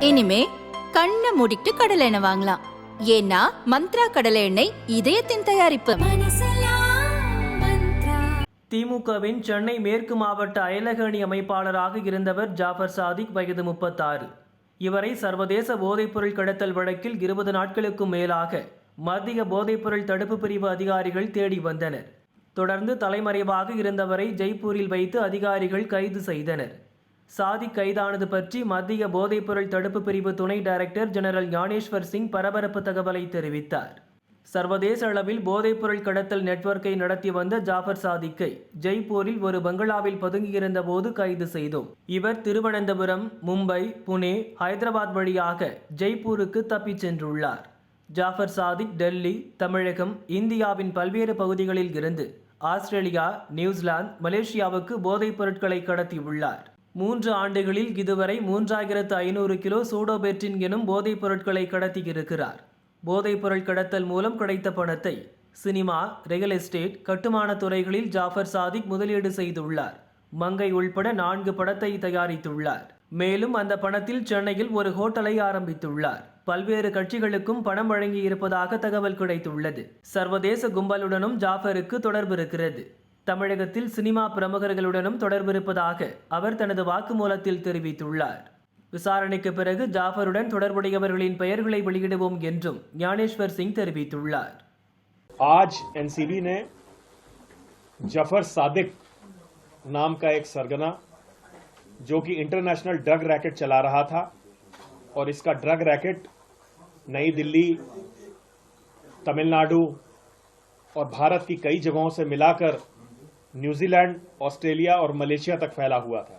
இனிமே கண்ணை மூடிட்டு கடலை எண்ணெய் வாங்கலாம். ஏன்னா மந்த்ரா கடலை எண்ணெய் இதயத்தின் தயாரிப்பு. திமுகவின் சென்னை மேற்கு மாவட்ட அயலக அணி அமைப்பாளராக இருந்தவர் ஜாஃபர் சாதிக், வயது 36. இவரை சர்வதேச போதைப்பொருள் கடத்தல் வழக்கில் 20 நாட்களுக்கும் மேலாக மத்திய போதைப்பொருள் தடுப்பு பிரிவு அதிகாரிகள் தேடி வந்தனர். தொடர்ந்து தலைமறைவாக இருந்தவரை ஜெய்ப்பூரில் வைத்து அதிகாரிகள் கைது செய்தனர். சாதிக் கைதானது பற்றி மத்திய போதைப்பொருள் தடுப்பு பிரிவு துணை டைரக்டர் ஜெனரல் ஞானேஸ்வர் சிங் பரபரப்பு தகவலை தெரிவித்தார். சர்வதேச அளவில் போதைப்பொருள் கடத்தல் நெட்வொர்க்கை நடத்தி வந்த ஜாஃபர் சாதிக்கை ஜெய்ப்பூரில் ஒரு பங்களாவில் பதுங்கியிருந்த போது கைது செய்தோம். இவர் திருவனந்தபுரம், மும்பை, புனே, ஹைதராபாத் வழியாக ஜெய்ப்பூருக்கு தப்பிச் சென்றுள்ளார். ஜாஃபர் சாதிக் டெல்லி, தமிழகம், இந்தியாவின் பல்வேறு பகுதிகளில் இருந்து ஆஸ்திரேலியா, நியூசிலாந்து, மலேசியாவுக்கு போதைப் பொருட்களை கடத்தியுள்ளார். 3 ஆண்டுகளில் இதுவரை 3500 கிலோ சூடோபெட்ரின் எனும் போதைப் பொருட்களை கடத்தியிருக்கிறார். போதைப் பொருள் கடத்தல் மூலம் கிடைத்த பணத்தை சினிமா, ரியல் எஸ்டேட், கட்டுமான துறைகளில் ஜாஃபர் சாதிக் முதலீடு செய்துள்ளார். மங்கை உள்பட 4 படத்தை தயாரித்துள்ளார். மேலும் அந்த பணத்தில் சென்னையில் ஒரு ஹோட்டலை ஆரம்பித்துள்ளார். பல்வேறு கட்சிகளுக்கும் பணம் வழங்கி இருப்பதாக தகவல் கிடைத்துள்ளது. சர்வதேச கும்பலுடனும் ஜாஃபருக்கு தொடர்பு இருக்கிறது. தமிழகத்தில் சினிமா பிரமுகர்களுடனும் தொடர்பு இருப்பதாக அவர் தனது வாக்குமூலத்தில் தெரிவித்துள்ளார். விசாரணைக்கு பிறகு ஜாஃபருடன் தொடர்புடையவர்களின் பெயர்களை வெளியிடுவோம் என்றும் ஞானேஸ்வர் சிங் தெரிவித்துள்ளார். आज एनसीबी ने जफर सादिक नाम का एक सरगना जो कि इंटरनेशनल ड्रग रैकेट चला रहा था और इसका ड्रग रैकेट नई दिल्ली, तमिलनाडु और भारत की कई जगहों से मिलाकर न्यूजीलैंड, ऑस्ट्रेलिया और मलेशिया तक फैला हुआ था।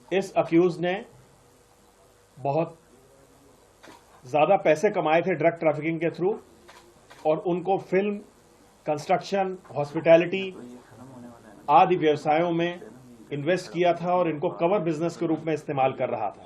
इस अक्यूज ने बहुत ज्यादा पैसे कमाए थे ड्रग ट्रैफिकिंग के थ्रू और उनको फिल्म, कंस्ट्रक्शन, हॉस्पिटैलिटी आदि व्यवसायों में इन्वेस्ट किया था और इनको कवर बिजनेस के रूप में इस्तेमाल कर रहा था।